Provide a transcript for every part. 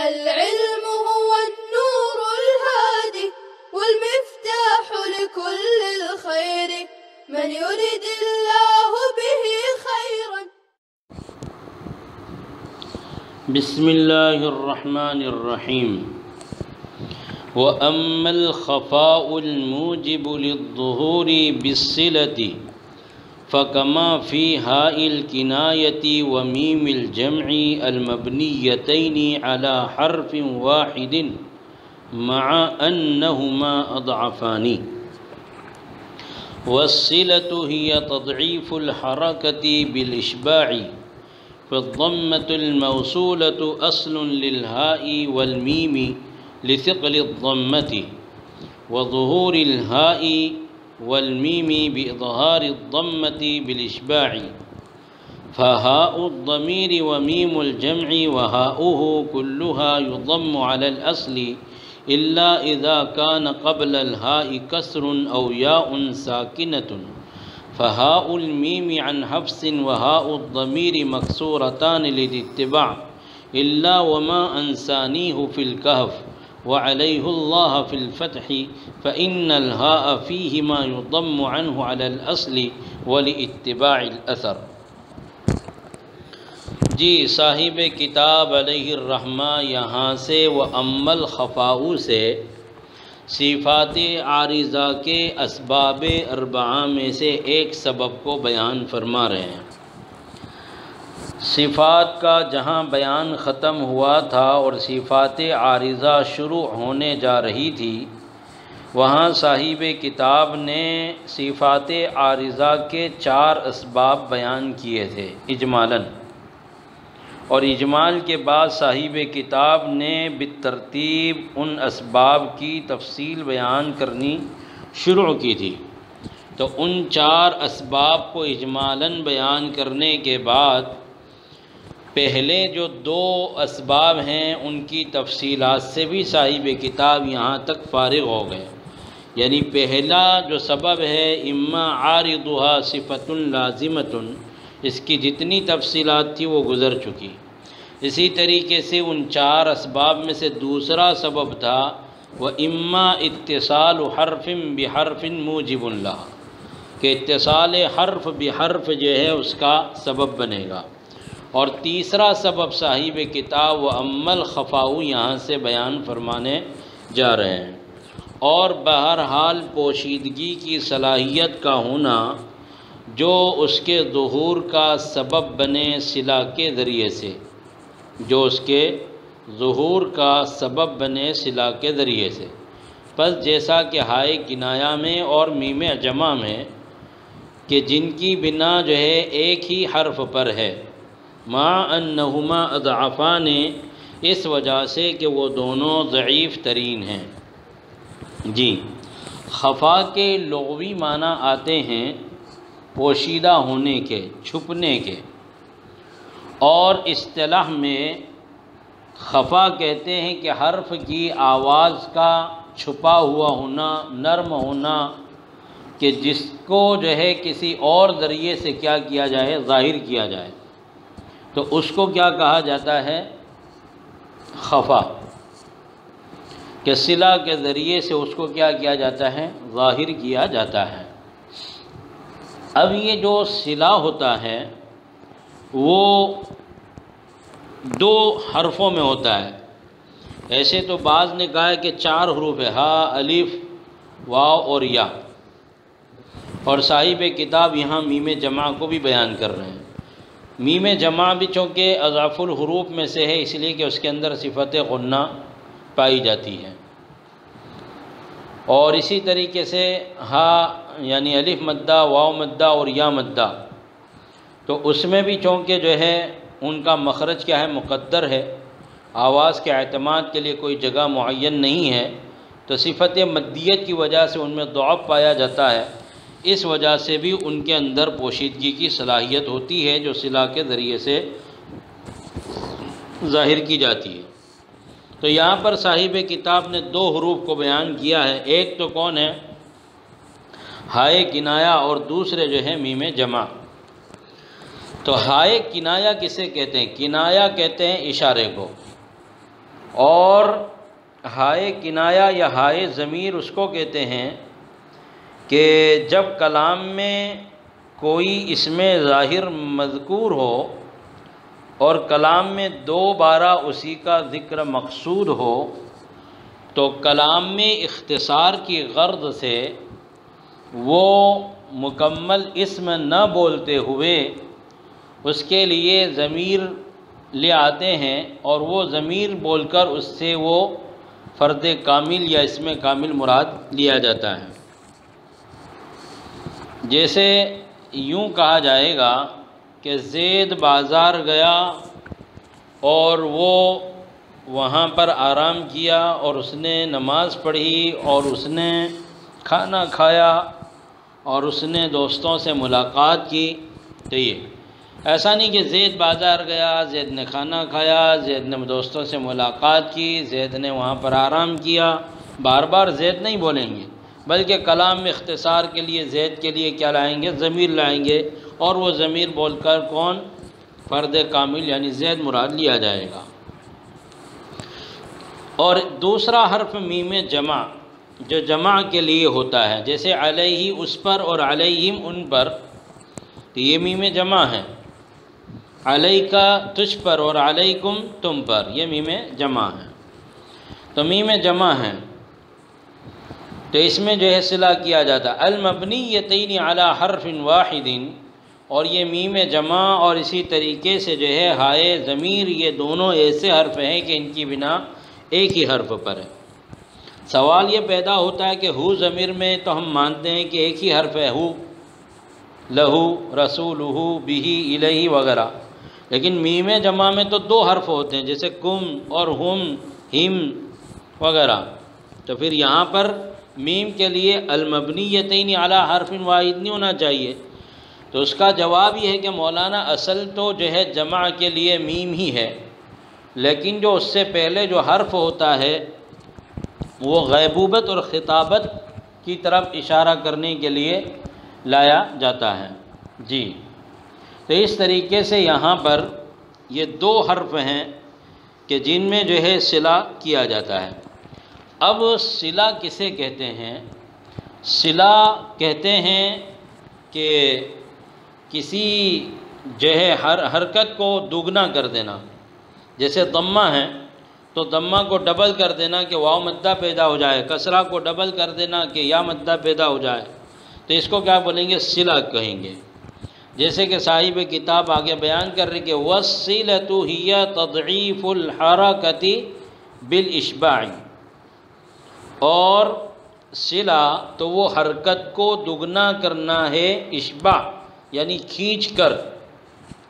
العلم هو النور الهادي والمفتاح لكل الخير من يرد الله به خيرا. بسم الله الرحمن الرحيم. وأما الخفاء الموجب للظهور بالصلة فكما في هاء الكناية وميم الجمع المبنيتين على حرف واحد مع أنهما أضعفان. والصلة هي تضعيف الحركة بالإشباع، فالضمة الموصولة أصل للهاء والميم لثقل الضمة، وظهور الهاء والميم بإظهار الضمة بالإشباع، فهاء الضمير وميم الجمع وهاؤه كلها يضم على الأصل إلا إذا كان قبل الهاء كسر أو ياء ساكنة، فهاء الميم عن حفص وهاء الضمير مكسورتان للاتباع إلا وما أنسانيه في الكهف وعليه الله في الفتح، فإن الهاء فيهما يضم عنه على الأصل ولاتباع الأثر. جی صاحب کتاب علیہ الرحمہ یہاں سے وَأَمَّا الْخَفَاءُ سے صفات عارضہ کے اسباب اربعہ میں سے ایک سبب کو بیان فرما رہے ہیں. صفات کا جہاں بیان ختم ہوا تھا اور صفات عارضہ شروع ہونے جا رہی تھی، وہاں صاحب کتاب نے صفات عارضہ کے 4 اسباب بیان کیے تھے اجمالاً، اور اجمال کے بعد صاحب کتاب نے بالترتیب ان اسباب کی تفصیل بیان کرنی شروع کی تھی. تو ان 4 اسباب کو اجمالاً بیان کرنے کے بعد پہلے جو 2 اسباب ہیں ان کی تفصیلات سے بھی صاحب کتاب یہاں تک فارغ ہو گئے. یعنی پہلا جو سبب ہے اما عارضها صفۃ لازمۃ، اس کی جتنی تفصیلات تھی وہ گزر چکی. اسی طریقے سے ان 4 اسباب میں سے دوسرا سبب تھا وَإِمَّا اتصال حرف بحرف موجب لها، کہ اتصال حرف بحرف جو ہے اس کا سبب بنے گا. اور تیسرا سبب صاحب کتاب وَأَمَّا الْخَفَاءُ یہاں سے بیان فرمانے جا رہے ہیں. اور بہرحال پوشیدگی کی صلاحیت کا ہونا جو اس کے ظہور کا سبب بنے صلہ کے ذریعے سے، جو اس کے ظہور کا سبب بنے صلہ کے ذریعے سے. پس جیسا کہ ہائے کنایہ میں اور میم جمع میں کہ جن کی بنا جو ہے ایک ہی حرف پر ہے، مع انہما اضعفان، اس وجہ سے کہ وہ دونوں ضعیف ترین ہیں. جی خفا کے لغوی معنی آتے ہیں پوشیدہ ہونے کے، چھپنے کے، اور اصطلاح میں خفا کہتے ہیں کہ حرف کی آواز کا چھپا ہوا ہونا، نرم ہونا، کہ جس کو جو ہے کسی اور ذریعے سے کیا کیا جائے، ظاہر کیا جائے، تو اس کو کیا کہا جاتا ہے؟ خفا. کہ صلہ کے ذریعے سے اس کو کیا کیا جاتا ہے؟ ظاہر کیا جاتا ہے. اب یہ جو صلہ ہوتا ہے وہ 2 حرفوں میں ہوتا ہے. ایسے تو بعض نے کہا ہے کہ 4 حروف ہے، ہا، الف، واو اور یا، اور صاحب کتاب یہاں میم جمع کو بھی بیان کر رہے ہیں. میم جمع بھی چونکہ اضعف الحروف میں سے ہے اس لیے کہ اس کے اندر صفت غنہ پائی جاتی ہے. اور اسی طریقے سے ہا یعنی الف مدہ، واو مدہ اور یا مدہ، تو اس میں بھی چونکہ جو ہے ان کا مخرج کیا ہے؟ مقدر ہے. آواز کے اعتماد کے لیے کوئی جگہ معین نہیں ہے، تو صفت مدیت کی وجہ سے ان میں ضعف پایا جاتا ہے. اس وجہ سے بھی ان کے اندر پوشیدگی کی صلاحیت ہوتی ہے جو صلہ کے ذریعے سے ظاہر کی جاتی ہے. تو یہاں پر صاحب کتاب نے 2 حروف کو بیان کیا ہے. ایک تو کون ہے؟ ہائے کنایہ، اور دوسرے جو ہے میم جمع. تو ہائے کنایہ کسے کہتے ہیں؟ کنایہ کہتے ہیں اشارے کو. اور ہائے کنایا یا ہائے ضمیر اس کو کہتے ہیں کہ جب کلام میں کوئی اسم ظاہر مذکور ہو اور کلام میں دوبارہ اسی کا ذکر مقصود ہو تو کلام میں اختصار کی غرض سے وہ مکمل اسم نہ بولتے ہوئے اس کے لیے ضمیر لے آتے ہیں اور وہ ضمیر بول کر اس سے وہ فرد کامل یا اسم کامل مراد لیا جاتا ہے۔ جیسے یوں کہا جائے گا کہ زید بازار گیا اور وہ وہاں پر آرام کیا اور اس نے نماز پڑھی اور اس نے کھانا کھایا اور اس نے دوستوں سے ملاقات کی۔ تو یہ ایسا نہیں کہ زید بازار گیا، زید نے کھانا کھایا، زید نے دوستوں سے ملاقات کی، زید نے وہاں پر آرام کیا، بار بار زید نہیں بولیں گے، بلکہ کلام میں اختصار کے لیے زید کے لیے کیا لائیں گے؟ ضمیر لائیں گے، اور وہ ضمیر بول کر کون؟ فرد کامل یعنی زید مراد لیا جائے گا۔ اور دوسرا حرف میم جمع جو جمع کے لیے ہوتا ہے، جیسے علیہ اس پر اور علیہم ان پر، تو یہ میم جمع ہے۔ علیکا تجھ پر اور علیکم تم پر، یہ میم جمع ہے۔ تو میم جمع ہے تو اس میں جو ہے صلہ کیا جاتا ہے۔ المبنیتین علی حرف واحد، اور یہ میم جمع اور اسی طریقے سے جو ہے ہائے ضمیر، یہ دونوں ایسے حرف ہیں کہ ان کی بنا ایک ہی حرف پر ہے۔ سوال یہ پیدا ہوتا ہے کہ ہو ضمیر میں تو ہم مانتے ہیں کہ ایک ہی حرف ہے، ہو، لہو، رسولہ، بہ، الیہ وغیرہ، لیکن میم جمع میں تو دو حرف ہوتے ہیں، جیسے کم اور ہم، ہم وغیرہ۔ تو پھر یہاں پر میم کے لیے المبنیتین علی حرف واحد نہیں ہونا چاہیے۔ تو اس کا جواب یہ ہے کہ مولانا اصل تو جو ہے جمع کے لیے میم ہی ہے، لیکن جو اس سے پہلے جو حرف ہوتا ہے وہ غیبوبت اور خطابت کی طرف اشارہ کرنے کے لیے لایا جاتا ہے۔ جی، تو اس طریقے سے یہاں پر یہ دو حرف ہیں کہ جن میں جو ہے صلہ کیا جاتا ہے۔ اب صلہ کسے کہتے ہیں؟ صلہ کہتے ہیں کہ کسی جو ہے حرکت کو دوگنا کر دینا، جیسے ضمہ ہے تو ضمہ کو ڈبل کر دینا کہ واو مدہ پیدا ہو جائے، کسرہ کو ڈبل کر دینا کہ یا مدہ پیدا ہو جائے، تو اس کو کیا بولیں گے؟ صلہ کہیں گے۔ جیسے کہ صاحب کتاب آگے بیان کر رہے کہ وَالصِّلَةُ هِيَ تَضْعِيفُ الْحَرَكَةِ بِالْإِشْبَاعِ، اور صلہ تو وہ حرکت کو دگنا کرنا ہے، اشباع یعنی کھینچ کر،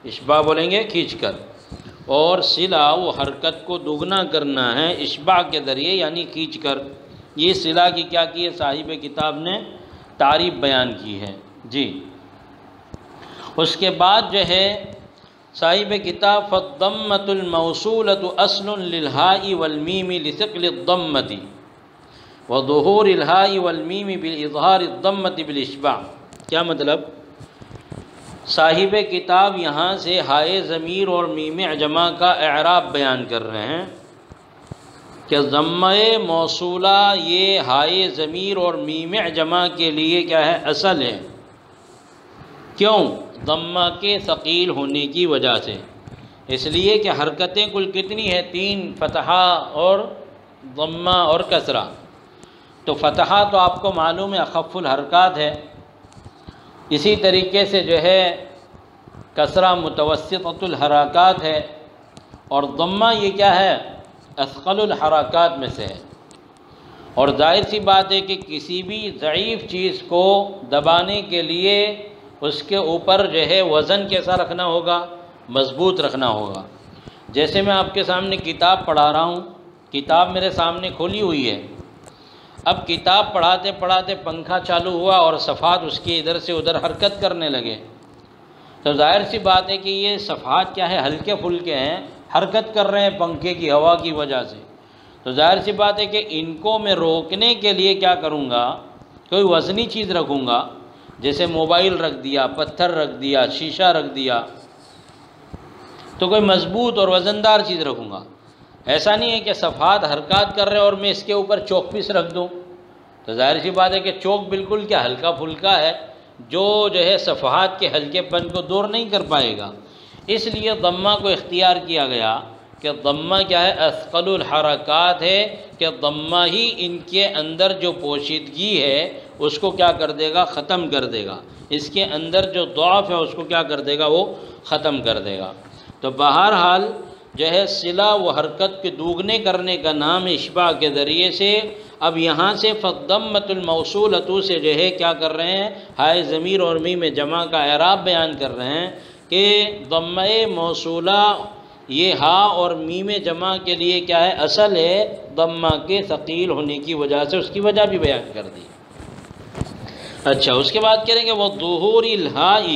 اشباع بولیں گے کھینچ کر، اور صلہ وہ حرکت کو دگنا کرنا ہے اشباع کے ذریعے یعنی کھینچ کر۔ یہ صلہ کی کیا کی ہے؟ صاحب کتاب نے تعریف بیان کی ہے۔ جی، اس کے بعد جو ہے صاحب کتاب فالضمۃ الموصولۃ اصل للہاء والمیم لثقل الضمۃ وظہور الہاء والمیم بالاظہار الضمۃ بالاشباع۔ کیا مطلب؟ صاحب کتاب یہاں سے ہائے ضمیر اور میم جمع کا اعراب بیان کر رہے ہیں کہ ضمہ موصولہ یہ ہائے ضمیر اور میم جمع کے لیے کیا ہے؟ اصل ہے۔ کیوں؟ ضمہ کے ثقیل ہونے کی وجہ سے، اس لیے کہ حرکتیں کل کتنی ہیں؟ 3، فتحہ اور ضمہ اور کسرہ۔ تو فتحہ تو آپ کو معلوم ہے اخف الحرکات ہے، اسی طریقے سے جو ہے کسرہ متوسطۃ الحرکات ہے، اور ضمہ یہ کیا ہے؟ اثقل الحرکات میں سے ہے۔ اور ظاہر سی بات ہے کہ کسی بھی ضعیف چیز کو دبانے کے لیے اس کے اوپر جو ہے وزن کیسا رکھنا ہوگا؟ مضبوط رکھنا ہوگا۔ جیسے میں آپ کے سامنے کتاب پڑھا رہا ہوں، کتاب میرے سامنے کھولی ہوئی ہے، اب کتاب پڑھاتے پڑھاتے پنکھا چالو ہوا اور صفحات اس کے ادھر سے ادھر حرکت کرنے لگے، تو ظاہر سی بات ہے کہ یہ صفحات کیا ہے؟ ہلکے پھلکے ہیں، حرکت کر رہے ہیں پنکھے کی ہوا کی وجہ سے، تو ظاہر سی بات ہے کہ ان کو میں روکنے کے لیے کیا کروں گا؟ کوئی وزنی چیز رکھوں گا، جیسے موبائل رکھ دیا، پتھر رکھ دیا، شیشہ رکھ دیا، تو کوئی مضبوط اور وزندار چیز رکھوں گا۔ ایسا نہیں ہے کہ صفحات حرکات کر رہے ہیں اور میں اس کے اوپر چوک پیس رکھ دوں، تو ظاہر سی بات ہے کہ چوک بالکل کیا ہلکا پھلکا ہے، جو ہے صفحات کے ہلکے پن کو دور نہیں کر پائے گا۔ اس لیے ضمہ کو اختیار کیا گیا کہ ضمہ کیا ہے، اثقل الحرکات ہے، کہ ضمہ ہی ان کے اندر جو پوشیدگی ہے اس کو کیا کر دے گا، ختم کر دے گا، اس کے اندر جو ضعف ہے اس کو کیا کر دے گا، وہ ختم کر دے گا۔ تو بہرحال جو ہے صلہ و حرکت کے دوگنے کرنے کا نام اشباع کے ذریعے سے۔ اب یہاں سے فالضمۃ الموصولۃ سے جو ہے کیا کر رہے ہیں، ہائے ضمیر اور میم جمع کا اعراب بیان کر رہے ہیں کہ ضمہ موصولہ یہ ہا اور میم جمع کے لیے کیا ہے، اصل ہے، ضمہ کے ثقیل ہونے کی وجہ سے، اس کی وجہ بھی بیان کر دی۔ اچھا، اس کے بعد کریں گے وظہور الہاء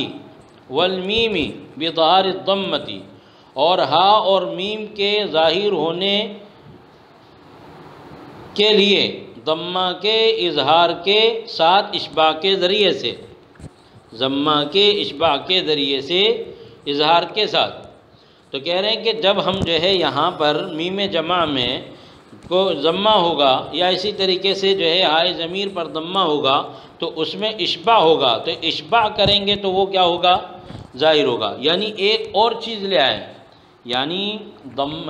والمیم بظہار الضمۃ، اور ہا اور میم کے ظاہر ہونے کے لیے ضمہ کے اظہار کے ساتھ اشباع کے ذریعے سے، ضمہ کے اشباع کے ذریعے سے اظہار کے ساتھ۔ تو کہہ رہے ہیں کہ جب ہم جو ہے یہاں پر میم جمع میں کو ضمہ ہوگا یا اسی طریقے سے جو ہے ہائے ضمیر پر ضمہ ہوگا تو اس میں اشباع ہوگا، تو اشباع کریں گے تو وہ کیا ہوگا، ظاہر ہوگا۔ یعنی ایک اور چیز لے آئیں، یعنی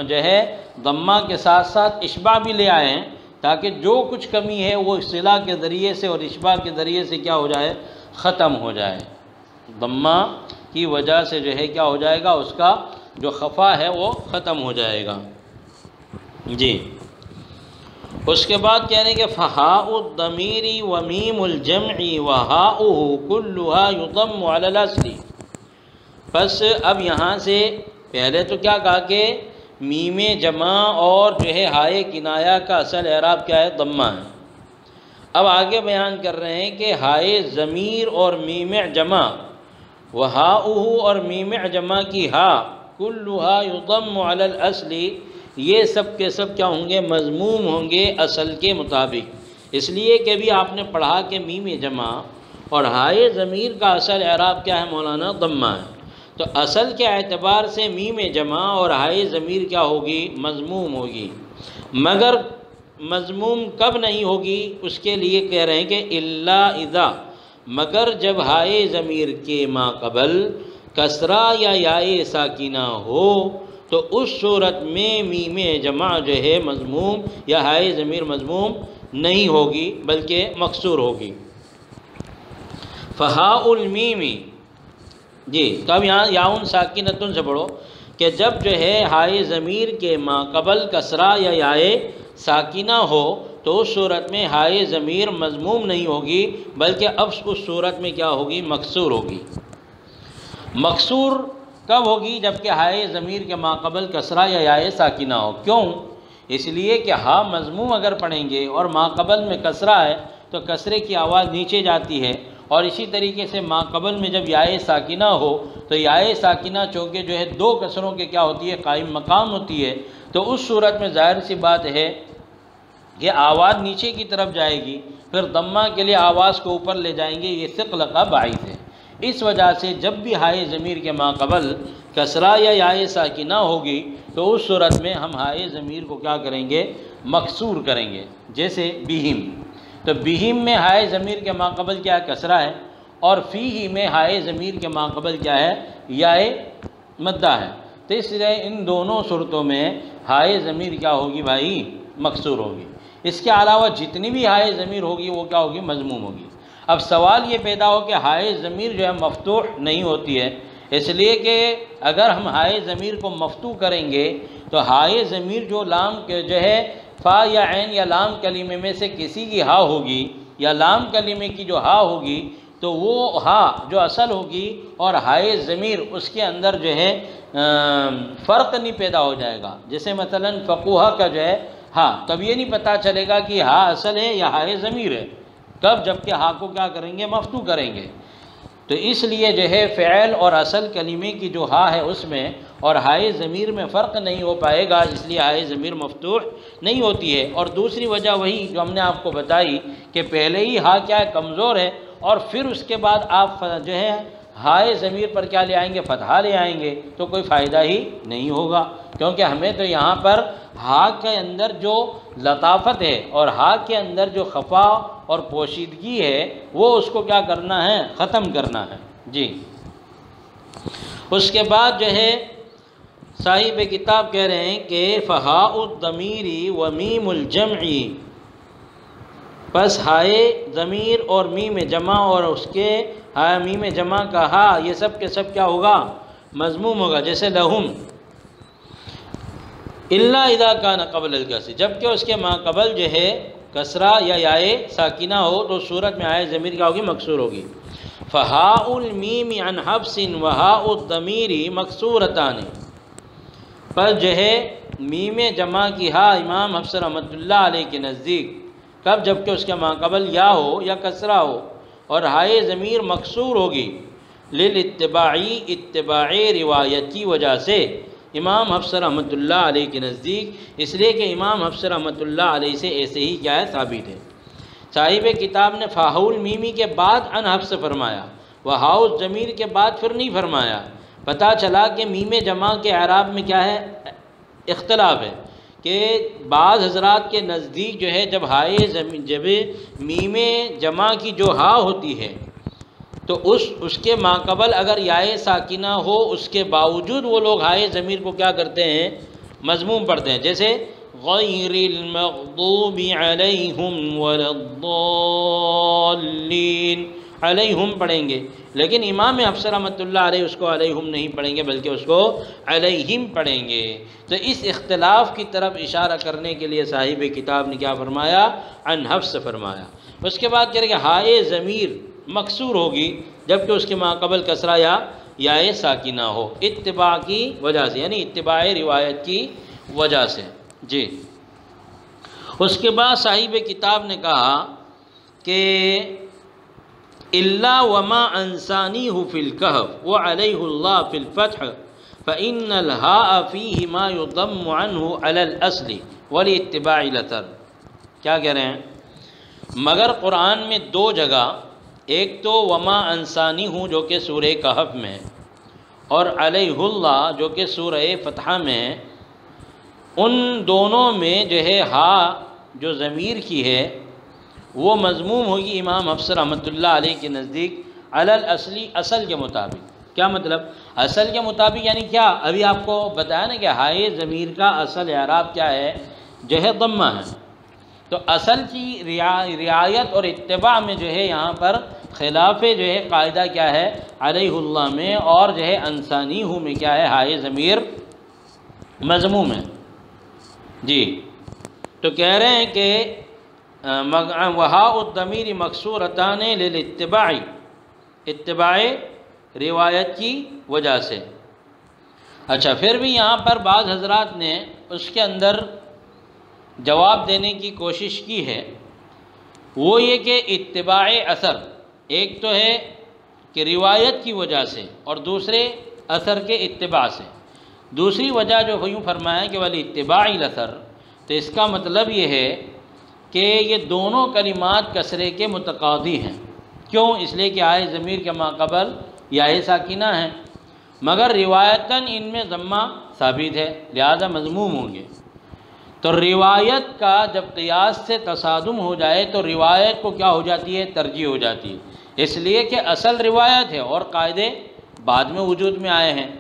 جو ہے ضمہ کے ساتھ ساتھ اشباع بھی لے آئیں تاکہ جو کچھ کمی ہے وہ صلہ کے ذریعے سے اور اشباع کے ذریعے سے کیا ہو جائے، ختم ہو جائے۔ ضمہ کی وجہ سے جو ہے کیا ہو جائے گا، اس کا جو خفا ہے وہ ختم ہو جائے گا۔ جی، اس کے بعد کہہ رہے ہیں کہ فہاء الضمیر ومیم الجمع وہاؤہ کلھا یضم علی الاصل۔ پس اب یہاں سے پہلے تو کیا کہا کہ میم جمع اور جو ہے ہائے کنایہ کا اصل اعراب کیا ہے، ضمہ ہے۔ اب آگے بیان کر رہے ہیں کہ ہائے ضمیر اور میم جمع وہاؤہ اور میم جمع کی ہا کلھا یضم علی الاصل، یہ سب کے سب کیا ہوں گے، مضموم ہوں گے اصل کے مطابق۔ اس لیے کہ بھی آپ نے پڑھا کہ میم جمع اور ہائے ضمیر کا اصل اعراب کیا ہے مولانا، ضمہ ہے۔ تو اصل کے اعتبار سے میم جمع اور ہائے ضمیر کیا ہوگی، مضموم ہوگی، مگر مضموم کب نہیں ہوگی، اس کے لیے کہہ رہے ہیں کہ الا اذا، مگر جب ہائے ضمیر کے ما قبل کسرہ یا یائے ساکنہ ہو تو اس صورت میں میم جمع جو ہے مضموم یا ہائے ضمیر مضموم نہیں ہوگی بلکہ مکسور ہوگی۔ فہاء المیم، جی تب یہاں یاؤن ساکنتن سے پڑھو کہ جب جو ہے ہائے ضمیر کے ما قبل کسرہ یا یائے ساکنہ ہو تو اس صورت میں ہائے ضمیر مضموم نہیں ہوگی بلکہ اب اس صورت میں کیا ہوگی، مکسور ہوگی۔ مکسور کب ہوگی، جبکہ ہائے ضمیر کے ما قبل کسرہ یا یائے ساکنہ ہو۔ کیوں؟ اس لیے کہ ہا مضموم اگر پڑھیں گے اور ما قبل میں کسرہ ہے تو کسرے کی آواز نیچے جاتی ہے، اور اسی طریقے سے ما قبل میں جب یائے ساکنہ ہو تو یائے ساکنہ چونکہ جو ہے دو کسروں کے کیا ہوتی ہے، قائم مقام ہوتی ہے، تو اس صورت میں ظاہر سی بات ہے کہ آواز نیچے کی طرف جائے گی، پھر ضمہ کے لیے آواز کو اوپر لے جائیں گے، یہ ثقل کا باعث ہے۔ اس وجہ سے جب بھی ہائے ضمیر کے ما قبل کسرہ یا یائے ساکنہ ہوگی تو اس صورت میں ہم ہائے ضمیر کو کیا کریں گے، مکسور کریں گے۔ جیسے بہم، تو بہم میں ہائے ضمیر کے ما قبل کیا ہے، کسرہ ہے، اور فیہ میں ہائے ضمیر کے ما قبل کیا ہے، یائے مدہ ہے، تو اس لیے ان دونوں صورتوں میں ہائے ضمیر کیا ہوگی بھائی، مکسور ہوگی۔ اس کے علاوہ جتنی بھی ہائے ضمیر ہوگی وہ کیا ہوگی، مضموم ہوگی۔ اب سوال یہ پیدا ہو کہ ہائے ضمیر جو ہے مفتوح نہیں ہوتی ہے، اس لیے کہ اگر ہم ہائے ضمیر کو مفتوح کریں گے تو ہائے ضمیر جو لام کے جو ہے فا یا عین یا لام کلمے میں سے کسی کی ہا ہوگی یا لام کلمے کی جو ہا ہوگی تو وہ ہا جو اصل ہوگی اور ہائے ضمیر اس کے اندر جو ہے فرق نہیں پیدا ہو جائے گا۔ جیسے مثلا فقوہ کا جو ہے ہا، تب یہ نہیں پتہ چلے گا کہ ہا اصل ہے یا ہائے ضمیر ہے، کب، جبکہ ہا کو کیا کریں گے، مفتوح کریں گے۔ تو اس لیے جو ہے فعل اور اصل کلمے کی جو ہا ہے اس میں اور ہائے ضمیر میں فرق نہیں ہو پائے گا، اس لیے ہائے ضمیر مفتوح نہیں ہوتی ہے۔ اور دوسری وجہ وہی جو ہم نے آپ کو بتائی کہ پہلے ہی ہا کیا ہے، کمزور ہے، اور پھر اس کے بعد آپ جو ہے ہائے ضمیر پر کیا لے آئیں گے؟ فتحہ لے آئیں گے، تو کوئی فائدہ ہی نہیں ہوگا، کیونکہ ہمیں تو یہاں پر ہا کے اندر جو لطافت ہے اور ہا کے اندر جو خفا اور پوشیدگی ہے وہ اس کو کیا کرنا ہے؟ ختم کرنا ہے۔ جی، اس کے بعد جو ہے صاحب کتاب کہہ رہے ہیں کہ فہاء الضمیر و میم الجمع، پس ہائے ضمیر اور میم جمع اور اس کے میم جمع کا ہا، یہ سب کے سب کیا ہوگا؟ مضموم ہوگا، جیسے لہم، الا اذا کان قبل الکسر، جبکہ اس کے ماں قبل جو ہے کسرہ یا یائے ساکنہ ہو تو صورت میں ہائے ضمیر کیا ہوگی؟ مکسور ہوگی۔ فہاء المیم عن حفص وہاء الضمیر مکسورتان، پر جو ہے میم جمع کی ہا امام حفص رحمۃ اللہ علیہ کے نزدیک کب؟ جبکہ اس کے ماقبل یا ہو یا کسرہ ہو، اور ہائے ضمیر مکسور ہوگی للاتباعی، اتباع روایت کی وجہ سے امام حفص رحمۃ اللہ علیہ کے نزدیک، اس لیے کہ امام حفص رحمۃ اللہ علیہ سے ایسے ہی کیا ہے؟ ثابت ہے۔ صاحب کتاب نے فہاء المیمی کے بعد عن حفص فرمایا، وہاء الضمیر کے بعد پھر نہیں فرمایا۔ پتہ چلا کہ میم جمع کے اعراب میں کیا ہے؟ اختلاف ہے، کہ بعض حضرات کے نزدیک جو ہے جب جب میم جمع کی جو ہا ہوتی ہے تو اس کے ماقبل اگر یائے ساکنہ ہو، اس کے باوجود وہ لوگ ہائے ضمیر کو کیا کرتے ہیں؟ مضموم پڑھتے ہیں، جیسے غیر المغضوب علیہم ولا الضالین، علیہم پڑھیں گے، لیکن امام حفص رحمۃ اللہ علیہ اس کو علیہم نہیں پڑھیں گے بلکہ اس کو علیہم پڑھیں گے۔ تو اس اختلاف کی طرف اشارہ کرنے کے لیے صاحب کتاب نے کیا فرمایا؟ عن حفص فرمایا۔ اس کے بعد کہہ رہے کہ ہائے ضمیر مکسور ہوگی جبکہ اس کے ماقبل کسرہ یا یائے ساکنہ ہو، اتباع کی وجہ سے، یعنی اتباع روایت کی وجہ سے۔ جی، اس کے بعد صاحب کتاب نے کہا کہ الا وما انسانیہ فی الکہف وعلیہ اللہ فی الفتح فإن الہاء فیہ ما یضم عنہ علی الاصل ولاتباع الاثر۔ کیا کہہ رہے ہیں؟ مگر قرآن میں دو جگہ، ایک تو وما انسانی ہوں جو کہ سورہ کہف میں، اور علیہ اللہ جو کہ سورہ فتح میں، ان دونوں میں جو ہے ہا جو ضمیر کی ہے وہ مضموم ہوگی امام حفص رحمۃ اللہ علیہ کے نزدیک علی الاصلی، اصل کے مطابق۔ کیا مطلب؟ اصل کے مطابق یعنی کیا؟ ابھی آپ کو بتایا نا کہ ہائے ضمیر کا اصل اعراب کیا ہے؟ جو ہے ضمہ ہے، تو اصل کی رعایت اور اتباع میں جو ہے یہاں پر خلاف جو ہے قاعدہ کیا ہے؟ علیہ اللہ میں، اور جو ہے انسانی ہوں میں کیا ہے؟ ہائے ضمیر مضموم ہے۔ جی، تو کہہ رہے ہیں کہ وہاء الضمیر مکسورتان للاتباع، اتباع روایت کی وجہ سے۔ اچھا، پھر بھی یہاں پر بعض حضرات نے اس کے اندر جواب دینے کی کوشش کی ہے، وہ یہ کہ اتباع اثر، ایک تو ہے کہ روایت کی وجہ سے اور دوسرے اثر کے اتباع سے۔ دوسری وجہ جو یوں فرمایا کہ ولی اتباع الاثر، تو اس کا مطلب یہ ہے کہ یہ دونوں کلمات کسرے کے متقاضی ہیں۔ کیوں؟ اس لیے کہ آئے ضمیر کے ماقبل یائے ساکنہ ہیں، مگر روایتاً ان میں ضمہ ثابت ہے، لہذا مضموم ہوں گے۔ تو روایت کا جب قیاس سے تصادم ہو جائے تو روایت کو کیا ہو جاتی ہے؟ ترجیح ہو جاتی ہے، اس لیے کہ اصل روایت ہے اور قاعدے بعد میں وجود میں آئے ہیں،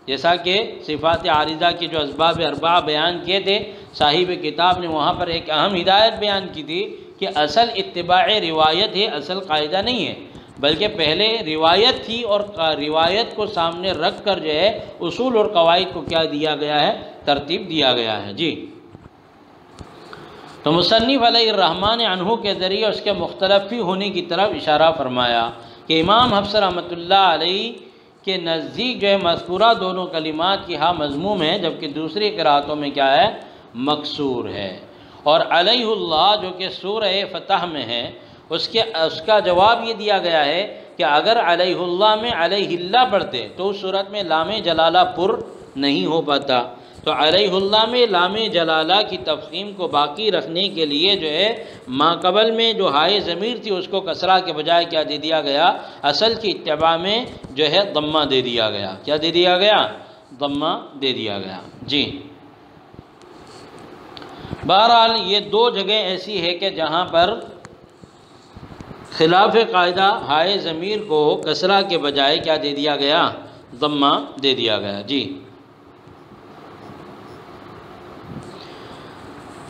جیسا کہ صفات عارضہ کے جو اسباب اربعہ بیان کیے تھے، صاحب کتاب نے وہاں پر ایک اہم ہدایت بیان کی تھی کہ اصل اتباع روایت ہے، اصل قاعدہ نہیں ہے، بلکہ پہلے روایت تھی اور روایت کو سامنے رکھ کر جو ہے اصول اور قواعد کو کیا دیا گیا ہے؟ ترتیب دیا گیا ہے۔ جی، تو مصنف علیہ الرحمن عنہ کے ذریعے اس کے مختلف ہی ہونے کی طرف اشارہ فرمایا کہ امام حفص رحمۃ اللہ علیہ کے نزدیک جو ہے مذکورہ دونوں کلمات کی ہاں مضموم ہے، جبکہ دوسری قرأتوں میں کیا ہے؟ مکسور ہے۔ اور علیہ اللہ جو کہ سورہ فتح میں ہے، اس کا جواب یہ دیا گیا ہے کہ اگر علیہ اللہ میں علیہ اللہ پڑھتے تو اس صورت میں لام جلالہ پر نہیں ہو پاتا، تو علیہ اللہ میں لام جلالہ کی تفخیم کو باقی رکھنے کے لیے جو ہے ما قبل میں جو ہائے ضمیر تھی اس کو کسرہ کے بجائے کیا دے دیا گیا؟ اصل کی اتباع میں جو ہے ضمہ دے دیا گیا۔ کیا دے دیا گیا؟ ضمہ دے دیا گیا۔ جی بہرحال یہ دو جگہ ایسی ہے کہ جہاں پر خلاف قاعدہ ہائے ضمیر کو کسرہ کے بجائے کیا دے دیا گیا؟ ضمہ دے دیا گیا۔ جی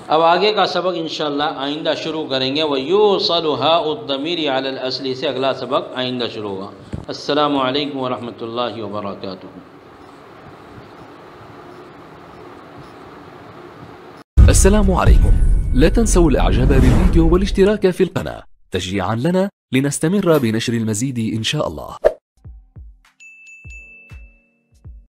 اب آگے کا سبق انشاءاللہ آئندہ شروع کریں گے۔ وَيُوصَلُ هَاءُ الضَّمِيرِ عَلَى الْأَصْلِ سے اگلا سبق آئندہ شروع ہوگا۔ السلام علیکم ورحمۃ اللہ وبرکاتہ۔ السلام عليكم. لا تنسوا الاعجاب بالفيديو والاشتراك في القناة تشجيعا لنا لنستمر بنشر المزيد إن شاء الله.